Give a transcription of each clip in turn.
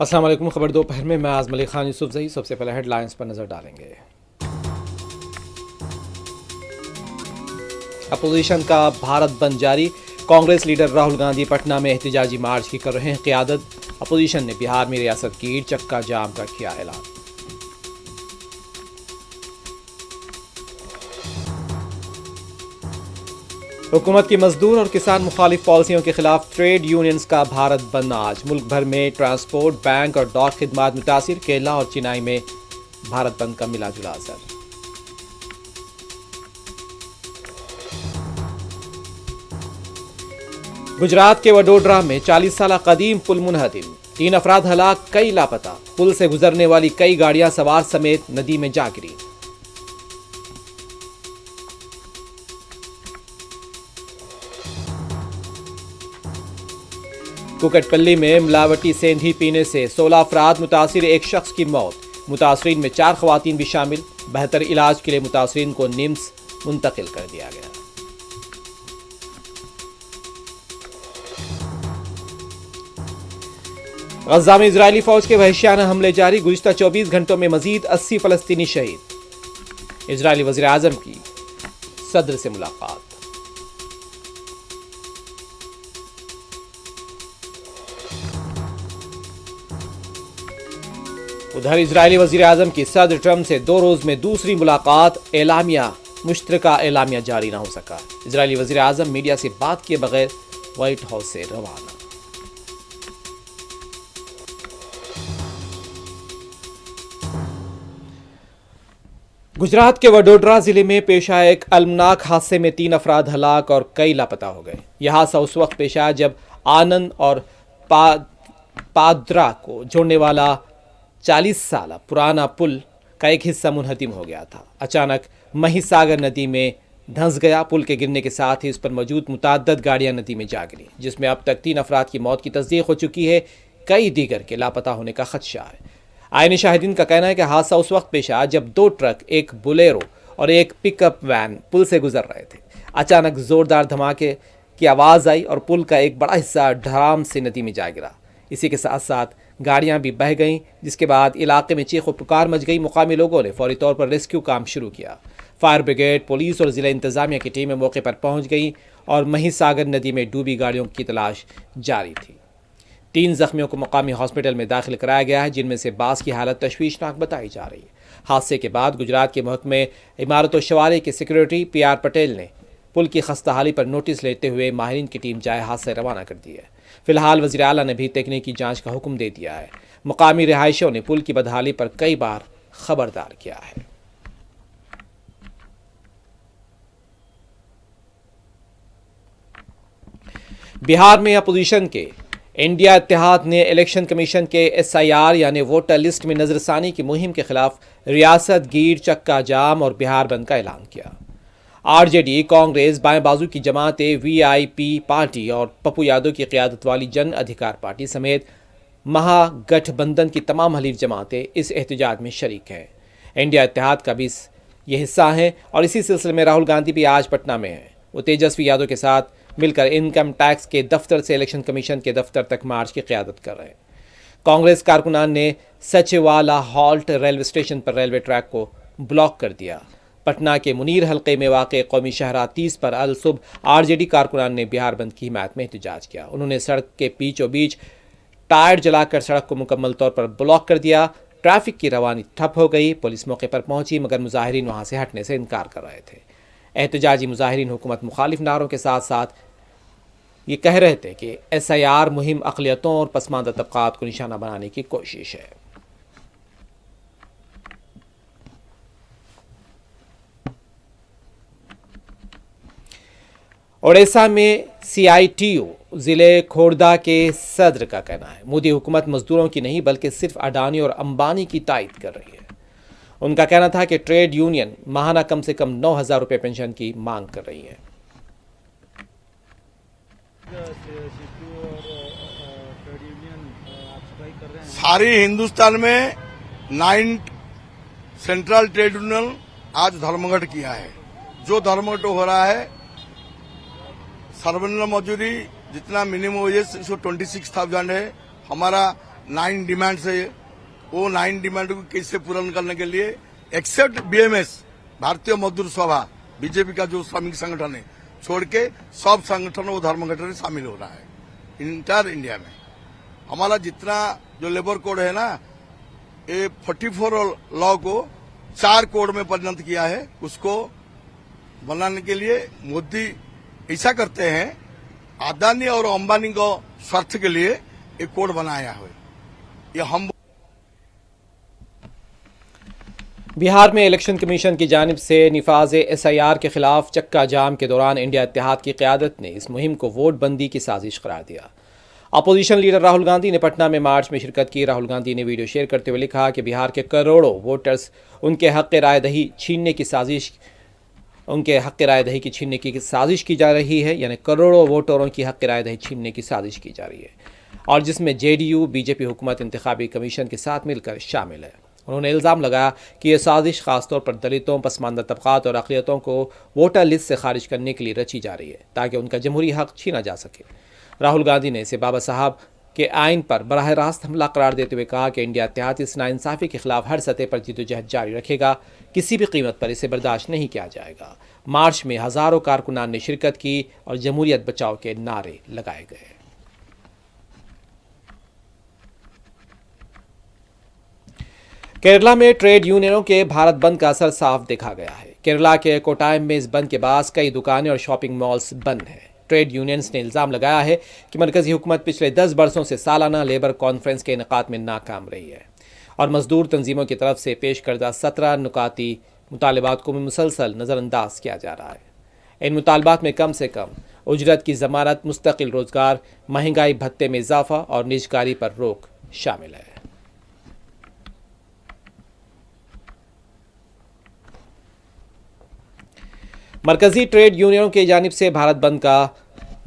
अस्सलाम वालेकुम। खबर दोपहर में मैं आज़म अली खान यूसुफ जही। सबसे पहले हेडलाइंस पर नजर डालेंगे। अपोजिशन का भारत बंद जारी। कांग्रेस लीडर राहुल गांधी पटना में एहतजाजी मार्च की कर रहे हैं क़ियादत। अपोजिशन ने बिहार में रियासत की चक्का जाम का किया ऐलान। हुकूमत की मजदूर और किसान मुखालिफ पॉलिसियों के खिलाफ ट्रेड यूनियंस का भारत बंद आज। मुल्क भर में ट्रांसपोर्ट, बैंक और डॉक खिदमात मुतासिर। केरला और चेन्नई में भारत बंद का मिला जुला असर। गुजरात के वडोदरा में 40 साल कदीम पुल मुनहदिम। 3 अफराद हलाक, कई लापता। पुल से गुजरने वाली कई गाड़ियां सवार समेत नदी में जा गिरी। कुकटपल्ली में मिलावटी सेंधी पीने से 16 अफराद मुतासिर, 1 शख्स की मौत। मुतासरीन में 4 खवातीन भी शामिल। बेहतर इलाज के लिए मुतासरीन को निम्स मुंतकिल कर दिया गया। गजा में इजरायली फौज के वहशियाना हमले जारी। गुज़िश्ता 24 घंटों में मजीद 80 फलस्तीनी शहीद। इजरायली वज़ीर आज़म की सदर से मुलाकात। उधर इजरायली वज़ीर आज़म की सदर ट्रंप से 2 रोज में दूसरी मुलाकात। मुश्तरका एलामिया जारी न हो सका। इजरायली वज़ीर आज़म मीडिया से बात किए बगैर व्हाइट हाउस से रवाना। गुजरात के वडोदरा जिले में पेश आए एक अलमनाक हादसे में 3 अफराद हलाक और कई लापता हो गए। यह हादसा उस वक्त पेश आया जब आनंद और पादरा को जोड़ने वाला 40 साल पुराना पुल का एक हिस्सा मुनहदिम हो गया था। अचानक महिसागर नदी में धंस गया। पुल के गिरने के साथ ही उस पर मौजूद मुतअद्दिद गाड़ियां नदी में जा गिरी, जिसमें अब तक 3 अफराद की मौत की तस्दीक हो चुकी है। कई दीगर के लापता होने का खदशा है। आईनी शाहिदीन का कहना है कि हादसा उस वक्त पेश आया जब 2 ट्रक, एक बोलेरो और एक पिकअप वैन पुल से गुजर रहे थे। अचानक जोरदार धमाके की आवाज़ आई और पुल का एक बड़ा हिस्सा धड़ाम से नदी में जा गिरा। इसी के साथ साथ गाड़ियां भी बह गईं, जिसके बाद इलाके में चीख व पुकार मच गई। मुकामी लोगों ने फौरी तौर पर रेस्क्यू काम शुरू किया। फायर ब्रिगेड, पुलिस और जिला इंतजामिया की टीमें मौके पर पहुंच गईं और महिसागर नदी में डूबी गाड़ियों की तलाश जारी थी। 3 जख्मियों को मुकामी हॉस्पिटल में दाखिल कराया गया है, जिनमें से बास की हालत तशवीशनाक बताई जा रही है। हादसे के बाद गुजरात के महकमे इमारत व शवारे के सेक्रेटरी PR पटेल ने पुल की खस्ताहाली पर नोटिस लेते हुए माहिरीन की टीम जाए हाथ से रवाना कर दी है। फिलहाल वज़ीर आला ने भी तकनीकी जांच का हुक्म दे दिया है। मुकामी रिहायशियों ने पुल की बदहाली पर कई बार खबरदार किया है। बिहार में अपोजिशन के इंडिया इत्तेहाद ने इलेक्शन कमीशन के SIR यानी वोटर लिस्ट में नजरसानी की मुहिम के खिलाफ रियासत गीर, चक्का जाम और बिहार बंद का ऐलान किया। RJD, कांग्रेस, बाएं बाजू की जमातें, VIP पार्टी और पप्पू यादव की क़ियादत वाली जन अधिकार पार्टी समेत महागठबंधन की तमाम हलीफ जमातें इस एहतजाज में शरीक हैं। इंडिया इत्तेहाद का भी ये हिस्सा है और इसी सिलसिले में राहुल गांधी भी आज पटना में हैं। वो तेजस्वी यादव के साथ मिलकर इनकम टैक्स के दफ्तर से इलेक्शन कमीशन के दफ्तर तक मार्च की क़ियादत कर रहे हैं। कांग्रेस कारकुनान ने सचिवाला हॉल्ट रेलवे स्टेशन पर रेलवे ट्रैक को ब्लॉक कर दिया। पटना के मुनीर हल्के में वाक़ कौमी शाहराह 30 पर अल सुबह RJD कारकुनान ने बिहार बंद की हिमायत में एहतजाज किया। उन्होंने सड़क के बीचों बीच टायर जलाकर सड़क को मुकम्मल तौर पर ब्लॉक कर दिया। ट्रैफिक की रवानी ठप हो गई। पुलिस मौके पर पहुंची मगर मुजाहिरीन वहां से हटने से इनकार कर रहे थे। एहतजाजी मुजाहिरीन हुकूमत मुखालिफ नारों के साथ साथ ये कह रहे थे कि SIR मुहिम अक़लियतों और पसमानदा तबक़ात को निशाना बनाने की कोशिश है। ओडिशा में CITU ज़िले खोड़दा के सदर का कहना है मोदी हुकूमत मजदूरों की नहीं बल्कि सिर्फ अडानी और अंबानी की तायद कर रही है। उनका कहना था कि ट्रेड यूनियन माहाना कम से कम 9,000 रुपये पेंशन की मांग कर रही है। सारी हिंदुस्तान में 9 सेंट्रल ट्रेड यूनियन आज धर्मघट किया है। जो धर्मघट हो रहा है, सर्वनिम्न मजदूरी जितना मिनिमम वेजेस 26,000 है। हमारा 9 डिमांड से, वो 9 डिमांड को कैसे पूर्ण करने के लिए एक्सेप्ट बीएमएस, भारतीय मजदूर सभा, बीजेपी का जो श्रमिक संगठन है, छोड़ के सब संगठन वो धर्मघट में शामिल हो रहा है इंटायर इंडिया में। हमारा जितना जो लेबर कोड है ना, ये 44 लॉ को 4 कोड में परिणत किया है। उसको बनाने के लिए मोदी ऐसा करते हैं, अदानी और अंबानी को स्वार्थ के लिए एक कोड बनाया है। ये हम बिहार में इलेक्शन कमीशन की जानिब से निफाज SIR के खिलाफ चक्का जाम के दौरान इंडिया इत्तेहाद की क़यादत ने इस मुहिम को वोट बंदी की साजिश करार दिया। अपोजिशन लीडर राहुल गांधी ने पटना में मार्च में शिरकत की। राहुल गांधी ने वीडियो शेयर करते हुए लिखा कि बिहार के करोड़ों वोटर्स उनके हक़ राय दही छीनने की साजिश की जा रही है, यानी करोड़ों वोटरों की हक़ राय दही छीनने की साजिश की जा रही है, और जिसमें JDU बीजेपी हुकूमत इंतखाबी कमीशन के साथ मिलकर शामिल है। उन्होंने इल्ज़ाम लगाया कि यह साजिश खासतौर पर दलितों, पसमानदा तबक़ात और अक़लियतों को वोटर लिस्ट से खारिज करने के लिए रची जा रही है ताकि उनका जमहूरी हक़ छीना जा सके। राहुल गांधी ने इसे बाबा साहब के आइन पर बराह रास्त हमला करार देते हुए कहा कि इंडिया इत्तेहाद इस नाइंसाफ़ी के खिलाफ हर सतह पर जद्दोजहद जारी रखेगा, किसी भी कीमत पर इसे बर्दाश्त नहीं किया जाएगा। मार्च में हज़ारों कारकुनान ने शिरकत की और जमहूरियत बचाओ के नारे लगाए गए। केरला में ट्रेड यूनियनों के भारत बंद का असर साफ देखा गया है। केरला के कोटायम में इस बंद के बाद कई दुकानें और शॉपिंग मॉल्स बंद हैं। ट्रेड यूनियंस ने इल्ज़ाम लगाया है कि मरकज़ी हुकूमत पिछले 10 बरसों से सालाना लेबर कॉन्फ्रेंस के इनेकाद में नाकाम रही है और मजदूर तंजीमों की तरफ से पेश करदा 17 नुकाती मुतालबात को भी मुसलसल नज़रअंदाज किया जा रहा है। इन मुतालबात में कम से कम उजरत की ज़मानत, मुस्तकिल रोज़गार, महंगाई भत्ते में इजाफा और निजकारी पर रोक शामिल है। मरकज़ी ट्रेड यूनियनों की जानिब से भारत बंद का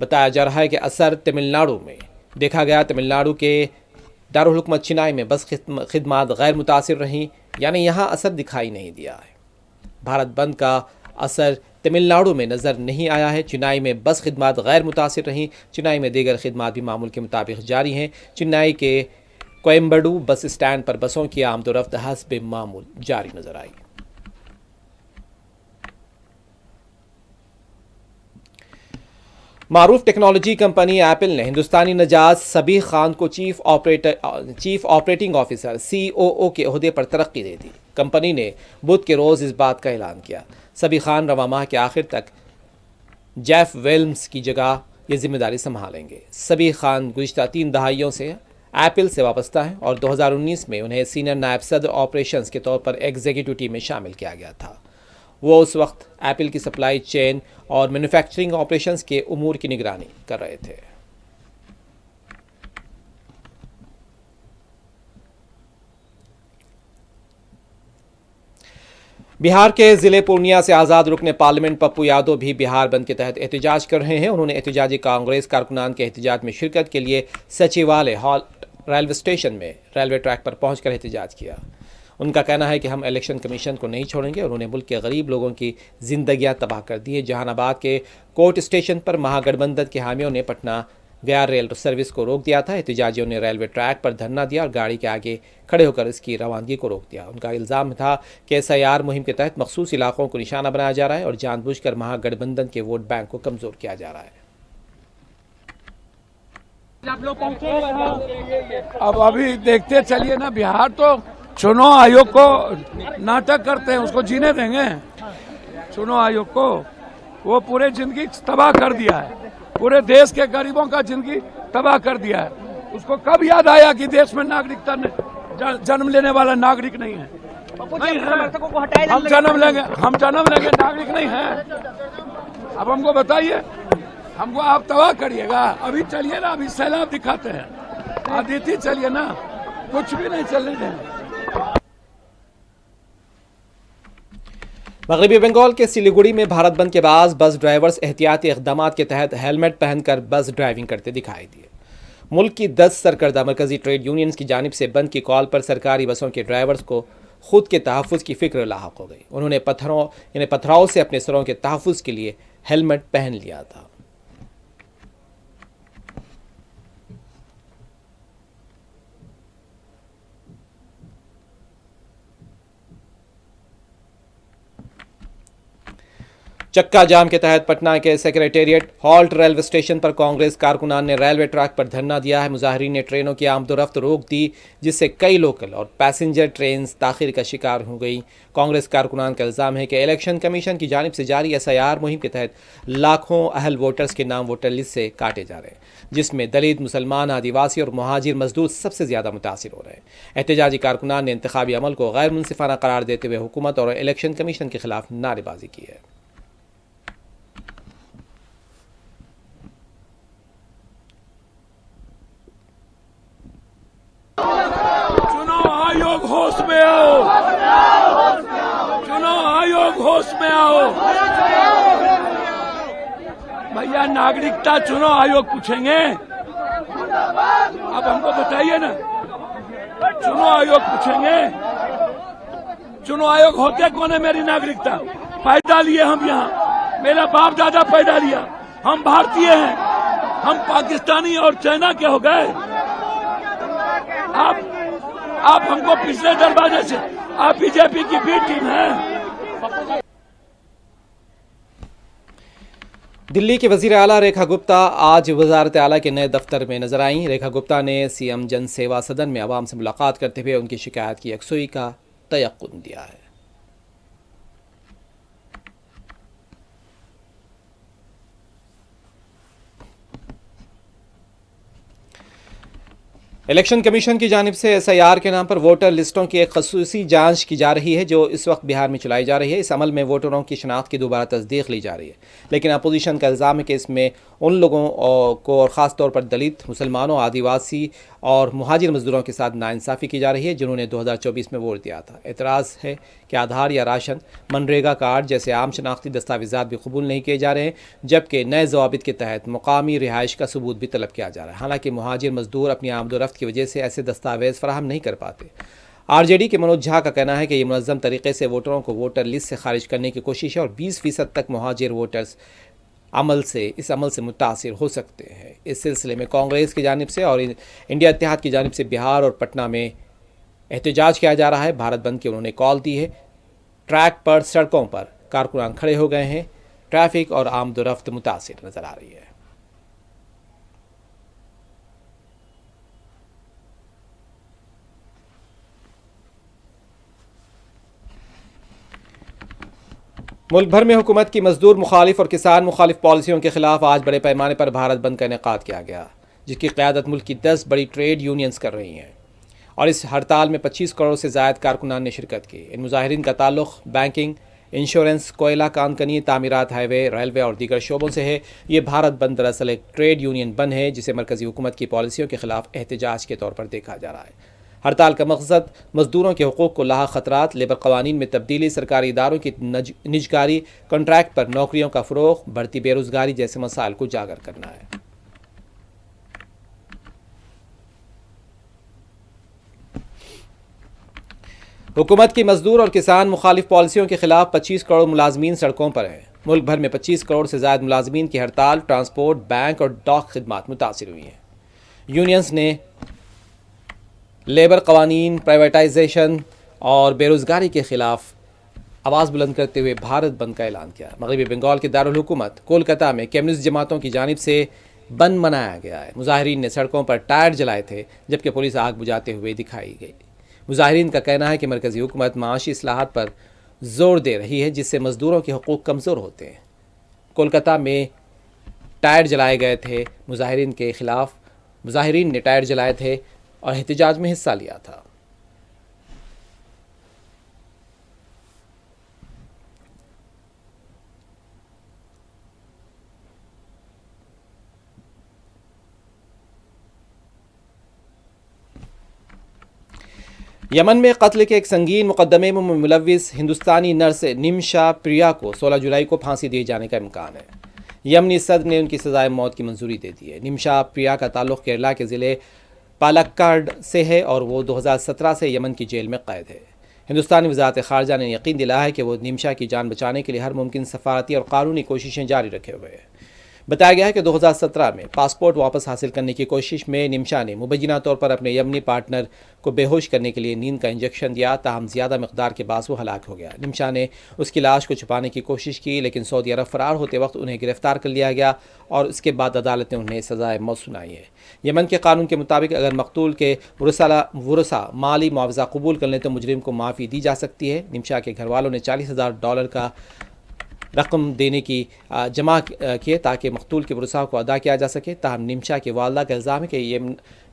बताया जा रहा है कि असर तमिलनाडु में देखा गया। तमिलनाडु के दारुल हुकूमत चिनाई में बस खिदमात गैर मुतासिर रहीं, यानी यहाँ असर दिखाई नहीं दिया है। भारत बंद का असर तमिलनाडु में नज़र नहीं आया है। चिनाई में बस खिदमात गैर मुतासिर रहीं। चिनाई में दीगर खिदमात भी मामूल के मुताबिक जारी हैं। चिनाई के कोयम्बडू बस स्टैंड पर बसों की आमदोरफ्त हस्ब मामूल जारी नजर आई। मारूफ टेक्नोलॉजी कंपनी एप्पल ने हिंदुस्तानी नजाज सबीह खान को चीफ ऑपरेटिंग ऑफिसर COO के ओहदे पर तरक्की दे दी। कंपनी ने बुध के रोज़ इस बात का ऐलान किया। सबीह खान रवा माह के आखिर तक जेफ वेल्म्स की जगह ये जिम्मेदारी संभालेंगे। सबीह खान गुज़िश्ता 3 दहाइयों से एप्पल से वाबस्ता हैं और 2019 में उन्हें सीनियर नायब सदर ऑपरेशंस के तौर पर एग्जीक्यूटिव टीम में शामिल किया गया था। वो उस वक्त एप्पल की सप्लाई चेन और मैन्युफैक्चरिंग ऑपरेशंस के उमूर की निगरानी कर रहे थे। बिहार के ज़िले पूर्णिया से आज़ाद रुकने पार्लियामेंट पप्पू यादव भी बिहार बंद के तहत एहतजाज कर रहे हैं। उन्होंने एहतजाजी कांग्रेस कारकुनान के एहतजाज में शिरकत के लिए सचिवालय हॉल रेलवे स्टेशन में रेलवे ट्रैक पर पहुंचकर एहतजाज किया। उनका कहना है कि हम इलेक्शन कमीशन को नहीं छोड़ेंगे। उन्होंने मुल्क के गरीब लोगों की जिंदगियां तबाह कर दी है। जहानाबाद के कोर्ट स्टेशन पर महागठबंधन के हामियों ने पटना गया रेल सर्विस को रोक दिया था। एहतजाजियों ने रेलवे ट्रैक पर धरना दिया और गाड़ी के आगे खड़े होकर इसकी रवानगी को रोक दिया। उनका इल्ज़ाम था कि SIR मुहिम के तहत मखसूस इलाकों को निशाना बनाया जा रहा है और जानबूझकर महागठबंधन के वोट बैंक को कमज़ोर किया जा रहा है। आप लोग पहुंचे अब अभी देखते चलिए ना। बिहार तो चुनाव आयोग को नाटक करते हैं, उसको जीने देंगे? चुनाव आयोग को वो पूरे जिंदगी तबाह कर दिया है, पूरे देश के गरीबों का जिंदगी तबाह कर दिया है। उसको कब याद आया कि देश में नागरिकता जन्म लेने वाला नागरिक नहीं है? नहीं है। हम जन्म लेंगे नागरिक नहीं है। अब हमको बताइए, हमको आप तबाह करिएगा? अभी चलिए ना, अभी सैलाब दिखाते हैं, आदित्य चलिए ना, कुछ भी नहीं चलने देंगे। मगरबी बंगाल के सिलीगुड़ी में भारत बंद के बाद बस ड्राइवर्स एहतियाती इक़दामात के तहत हेलमेट पहनकर बस ड्राइविंग करते दिखाई दिए। मुल्क की 10 सरकर्दा मरकजी ट्रेड यूनियंस की जानिब से बंद की कॉल पर सरकारी बसों के ड्राइवर्स को खुद के तहफ़्फ़ुज़ की फ़िक्र लाहक हो गई। उन्होंने पथराव से अपने सरों के तहफ़्फ़ुज़ के लिए हेलमेट पहन लिया था। चक्का जाम के तहत पटना के सेक्रेटेरिएट हॉल्ट रेलवे स्टेशन पर कांग्रेस कारकुनान ने रेलवे ट्रैक पर धरना दिया है। मुजाहिरीन ने ट्रेनों की आमदोरफ्त रोक दी, जिससे कई लोकल और पैसेंजर ट्रेन ताखीर का शिकार हो गई। कांग्रेस कारकुनान का इल्ज़ाम है कि इलेक्शन कमीशन की जानिब से जारी SIR मुहिम के तहत लाखों अहल वोटर्स के नाम वोटर लिस्ट से काटे जा रहे हैं, जिसमें दलित, मुसलमान, आदिवासी और मुहाजिर मजदूर सबसे ज़्यादा मुतासिर हो रहे हैं। एहतजाजी कारकुनान ने इंतखाबी अमल को गैर मुनसिफाना करार देते हुए हुकूमत और इलेक्शन कमीशन के खिलाफ नारेबाजी की है। चुनाव आयोग होश में आओ, चुनाव आयोग होश में आओ। भैया नागरिकता चुनाव आयोग पूछेंगे, अब हमको बताइए ना। चुनाव आयोग पूछेंगे, चुनाव आयोग होते कौन है? मेरी नागरिकता पैदा लिए हम यहाँ, मेरा बाप दादा पैदा लिया, हम भारतीय हैं, हम पाकिस्तानी और चाइना के हो गए। आप हमको पिछले दरवाजे से, आप बीजेपी की बी टीम है। दिल्ली की वज़ीर आला रेखा गुप्ता आज वज़ारत आला के नए दफ्तर में नजर आईं। रेखा गुप्ता ने CM जन सेवा सदन में आवाम से मुलाकात करते हुए उनकी शिकायत की यकसुई का तयक्कुन दिया है। इलेक्शन कमीशन की जानिब से SIR के नाम पर वोटर लिस्टों की एक खसूसी जांच की जा रही है, जो इस वक्त बिहार में चलाई जा रही है। इस अमल में वोटरों की शनाख्त की दोबारा तस्दीक ली जा रही है, लेकिन अपोजिशन का इल्ज़ाम है कि इसमें उन लोगों को और ख़ास तौर पर दलित, मुसलमानों, आदिवासी और मुहाजिर मजदूरों के साथ नाइंसाफ़ी की जा रही है, जिन्होंने 2024 में वोट दिया था। एतराज़ है कि आधार या राशन, मनरेगा कार्ड जैसे आम शनाख्ती दस्तावेज़ात भी कबूल नहीं किए जा रहे हैं, जबकि नए ज़वाबित के तहत मुकामी रिहाइश का सबूत भी तलब किया जा रहा है। हालांकि मुहाजिर मजदूर अपनी आमदोरफ्त की वजह से ऐसे दस्तावेज़ फराहम नहीं कर पाते। RJD के मनोज झा का कहना है कि ये मुनज़्ज़म तरीके से वोटरों को वोटर लिस्ट से खारिज करने की कोशिश है और 20% तक मुहाजिर वोटर्स इस अमल से मुतासिर हो सकते हैं। इस सिलसिले में कांग्रेस की जानिब से और इंडिया इत्तेहाद की जानिब से बिहार और पटना में एहतजाज किया जा रहा है। भारत बंद की उन्होंने कॉल दी है। ट्रैक पर, सड़कों पर कारकुनान खड़े हो गए हैं। ट्रैफिक और आमदोरफ्त मुतासिर नजर आ रही है। मुल्क भर में हुकूमत की मजदूर मुखालिफ और किसान मुखालिफ पॉलिसियों के खिलाफ आज बड़े पैमाने पर भारत बंद का इनेकाद किया गया, जिसकी क़यादत मुल्क की 10 बड़ी ट्रेड यूनियंस कर रही हैं और इस हड़ताल में 25 करोड़ से ज़ायद कारकुनान ने शिरकत की। इन मुजाहिरीन का ताल्लुक बैंकिंग, इंश्योरेंस, कोयला कानकनी, तामीरात, हाईवे, रेलवे और दीगर शोबों से है। ये भारत बंद दरअसल एक ट्रेड यूनियन बंद है, जिसे मरकज़ी हुकूमत की पॉलिसियों के खिलाफ एहतजाज के तौर पर देखा जा रहा है। हड़ताल का मकसद मजदूरों के हुकूक को लाहा खतरात, लेबर कवानीन में तब्दीली, सरकारी इदारों की निजकारी, कॉन्ट्रैक्ट पर नौकरियों का फ़रोग़, बढ़ती बेरोज़गारी जैसे मसाइल को उजागर करना है। हुकूमत की मजदूर और किसान मुखालिफ पॉलिसियों के खिलाफ 25 करोड़ मुलाजमीन सड़कों पर हैं। मुल्क भर में 25 करोड़ से ज़ायद मुलाजमीन की हड़ताल, ट्रांसपोर्ट, बैंक और डॉक खिदमात मुतासिर हुई हैं। यूनियंस ने लेबर कवानीन, प्राइवेटाइजेशन और बेरोज़गारी के ख़िलाफ़ आवाज़ बुलंद करते हुए भारत बंद का ऐलान किया। मगरबी बंगाल के दारुल हुकूमत कोलकाता में कम्युनिस्ट जमातों की जानिब से बंद मनाया गया है। मुजाहिरीन ने सड़कों पर टायर जलाए थे, जबकि पुलिस आग बुझाते हुए दिखाई गई। मुजाहिरीन का कहना है कि मरकज़ी हुकूमत माशी इस्लाहात पर ज़ोर दे रही है, जिससे मज़दूरों के हुकूक कमज़ोर होते हैं। कोलकाता में टायर जलाए गए थे। मुजाहिरीन के ख़िलाफ़ मुजाहिरीन ने टायर जलाए थे और एहतजाज में हिस्सा लिया था। यमन में कत्ल के एक संगीन मुकदमे में मुलव्विस हिंदुस्तानी नर्स निमशा प्रिया को 16 जुलाई को फांसी दिए जाने का इम्कान है। यमनी सदर ने उनकी सजाए मौत की मंजूरी दे दी है। निमशा प्रिया का ताल्लुक़ केरला के ज़िले पालक्काड से है और वो 2017 से यमन की जेल में कैद है। हिंदुस्तानी वज़ारत ख़ारजा ने यकीन दिलाया है कि वो निमशा की जान बचाने के लिए हर मुमकिन सफारती और कानूनी कोशिशें जारी रखे हुए हैं। बताया गया है कि 2017 में पासपोर्ट वापस हासिल करने की कोशिश में निम्शा ने मुबैना तौर पर अपने यमनी पार्टनर को बेहोश करने के लिए नींद का इंजेक्शन दिया, ताहम ज़्यादा मकदार के बाद वो हलाक हो गया। निम्शा ने उसकी लाश को छुपाने की कोशिश की, लेकिन सऊदी अरब फरार होते वक्त उन्हें गिरफ्तार कर लिया गया और उसके बाद अदालत ने उन्हें सज़ाए मौत सुनाई है। यमन के कानून के मुताबिक अगर मकतूल के वुरसा माली मुआवजा कबूल कर लें तो मुजरिम को माफ़ी दी जा सकती है। निम्शा के घर वालों ने $40,000 का रकम देने की जमा किए ताकि मकतूल के वरसा को अदा किया जा सके। ताहम निम्शा की वालदा का इल्ज़ाम है कि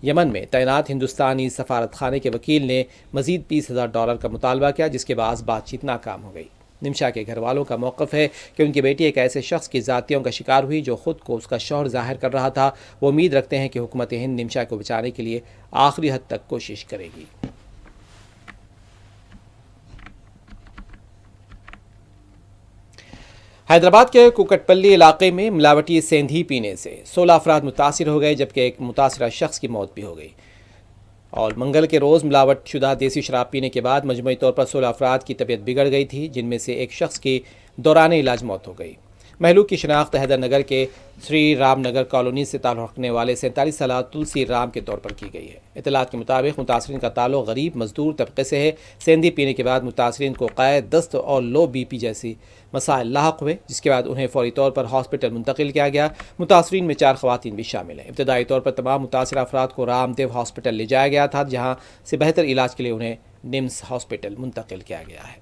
यमन में तैनात हिंदुस्तानी सफारत खाने के वकील ने मज़ीद $20,000 का मुतालबा किया, जिसके बाद बातचीत नाकाम हो गई। निम्शा के घर वालों का मौक़िफ़ है कि उनकी बेटी एक ऐसे शख्स की ज़ातियों का शिकार हुई जो ख़ुद को उसका शौहर ज़ाहिर कर रहा था। वो उम्मीद रखते हैं कि हुकूमत हिंद निम्शा को बचाने के लिए आखिरी हद तक कोशिश करेगी। हैदराबाद के कुकटपल्ली इलाके में मिलावटी सेंधी पीने से 16 अफराद मुतासिर हो गए, जबकि एक मुतासरा शख्स की मौत भी हो गई। और मंगल के रोज़ मिलावट शुदा देसी शराब पीने के बाद मजमूई तौर पर 16 अफराद की तबीयत बिगड़ गई थी, जिनमें से एक शख्स की दौरान इलाज मौत हो गई। महलूक की शनाख्त हैदरनगर के श्री रामनगर कॉलोनी से ताल्लुक़ रखने वाले 47 साल तुलसी राम के तौर पर की गई है। इतलात के मुताबिक मुतासरीन का ताल्लुक़ गरीब मजदूर तबके से है। सेंधी पीने के बाद मुतासरीन को क़ैद, दस्त और लो BP जैसी मसाइल लाहक हुए, जिसके बाद उन्हें फौरी तौर पर हॉस्पिटल मुंतकिल किया गया। मुतासरीन में 4 ख़वातीन भी शामिल हैं। इब्तदाई तौर पर तमाम मुतासर अफराद को रामदेव हॉस्पिटल ले जाया गया था, जहाँ से बेहतर इलाज के लिए उन्हें निम्स हॉस्पिटल मुंतकिल किया गया है।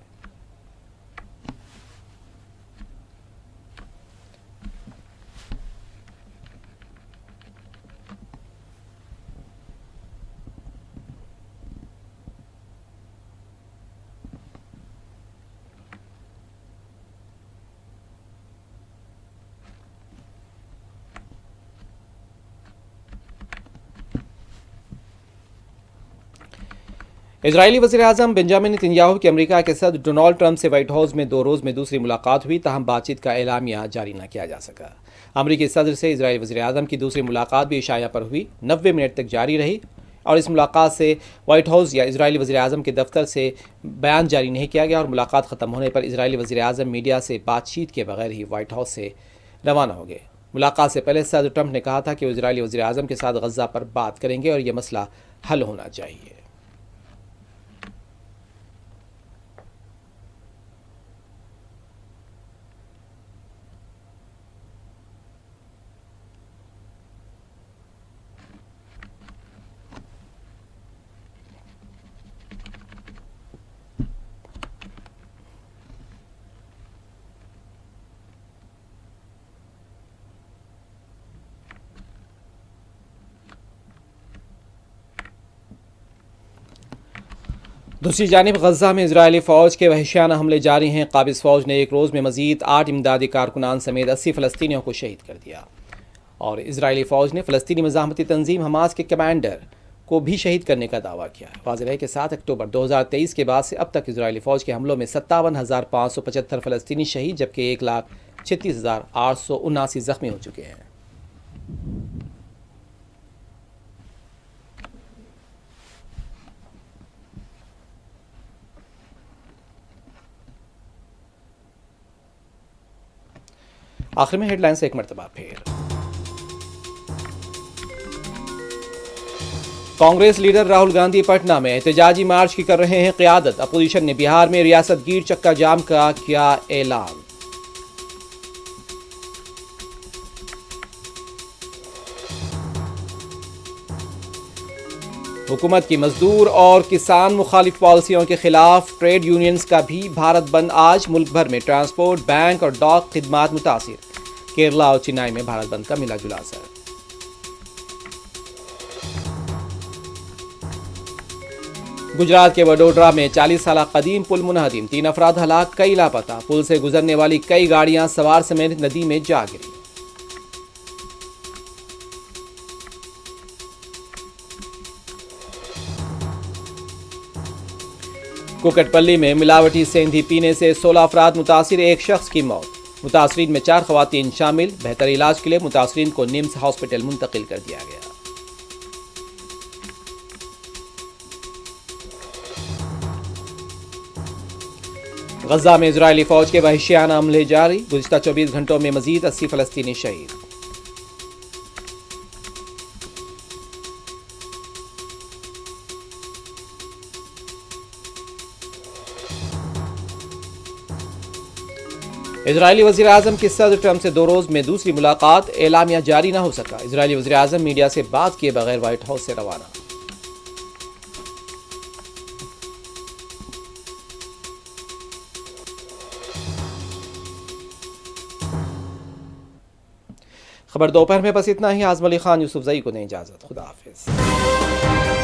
इजरायली वज़ीर-ए-आज़म बेंजामिन नेतन्याहू की अमेरिका के सदर डोनाल्ड ट्रंप से व्हाइट हाउस में 2 रोज़ में दूसरी मुलाकात हुई, ताहम बातचीत का एलामिया जारी न किया जा सका। अमेरिकी सदर से इजरायली वज़ीर-ए-आज़म की दूसरी मुलाकात भी इशाया पर हुई, 90 मिनट तक जारी रही और इस मुलाकात से व्हाइट हाउस या इजरायली वज़ीर-ए-आज़म के दफ्तर से बयान जारी नहीं किया गया और मुलाकात ख़त्म होने पर इजरायली वज़ीर-ए-आज़म मीडिया से बातचीत के बगैर ही व्हाइट हाउस से रवाना हो गए। मुलाकात से पहले सदर ट्रंप ने कहा था कि वो इजरायली वज़ीर-ए-आज़म के साथ गज़ा पर बात करेंगे और यह मसला हल होना चाहिए। दूसरी जानिब गज़ा में इजरायली फ़ौज के वहशियाना हमले जारी हैं। काबिज़ फ़ौज ने एक रोज़ में मज़ीद 8 इमदादी कारकुनान समेत 80 फ़लस्तीनियों को शहीद कर दिया और इजरायली फ़ौज ने फ़लस्तीनी मज़ाहमती तंजीम हमास के कमांडर को भी शहीद करने का दावा किया। वाज़ेह है कि 7 अक्टूबर 2023 के बाद से अब तक इजरायली फ़ौज के हमलों में 57,575 फ़लस्तीनी शहीद, जबकि 1,36,879 ज़ख्मी हो चुके हैं। आखिर में हेडलाइंस एक मरतबा फिर। कांग्रेस लीडर राहुल गांधी पटना में एहतजाजी मार्च की कर रहे हैं क़यादत। अपोजिशन ने बिहार में रियासत गिर चक्का जाम का किया ऐलान। हुकूमत की मजदूर और किसान मुखालिफ पॉलिसियों के खिलाफ ट्रेड यूनियंस का भी भारत बंद आज। मुल्क भर में ट्रांसपोर्ट, बैंक और डॉक खिदमात मुतासिर। केरला और चेन्नई में भारत बंद का मिला जुला असर। गुजरात के वडोदरा में 40 साल कदीम पुल मुनहदिम, 3 अफराद हलाक, कई लापता। पुल से गुजरने वाली कई गाड़ियां सवार समेत नदी में जा गिरी। कुकटपल्ली में मिलावटी सेंधी पीने से 16 अफराद मुतासिर, एक शख्स की मौत। मुतासरीन में 4 खवातीन शामिल। बेहतर इलाज के लिए मुतासरीन को निम्स हॉस्पिटल मुंतकिल कर दिया गया। गजा में इजरायली फौज के वहशियाना हमले जारी। गुज़िश्ता 24 घंटों में मजीद 80 फ़लस्तीनी शहीद। इजरायली वज़ीर आज़म की सदर ट्रंप से 2 रोज़ में दूसरी मुलाकात, एलामिया जारी न हो सका। इजरायली वज़ीर आज़म मीडिया से बात किए बगैर व्हाइट हाउस से रवाना। खबर दोपहर में बस इतना ही। आज़म अली खान, यूसुफ जई को दें इजाज़त। खुदा हाफिज़।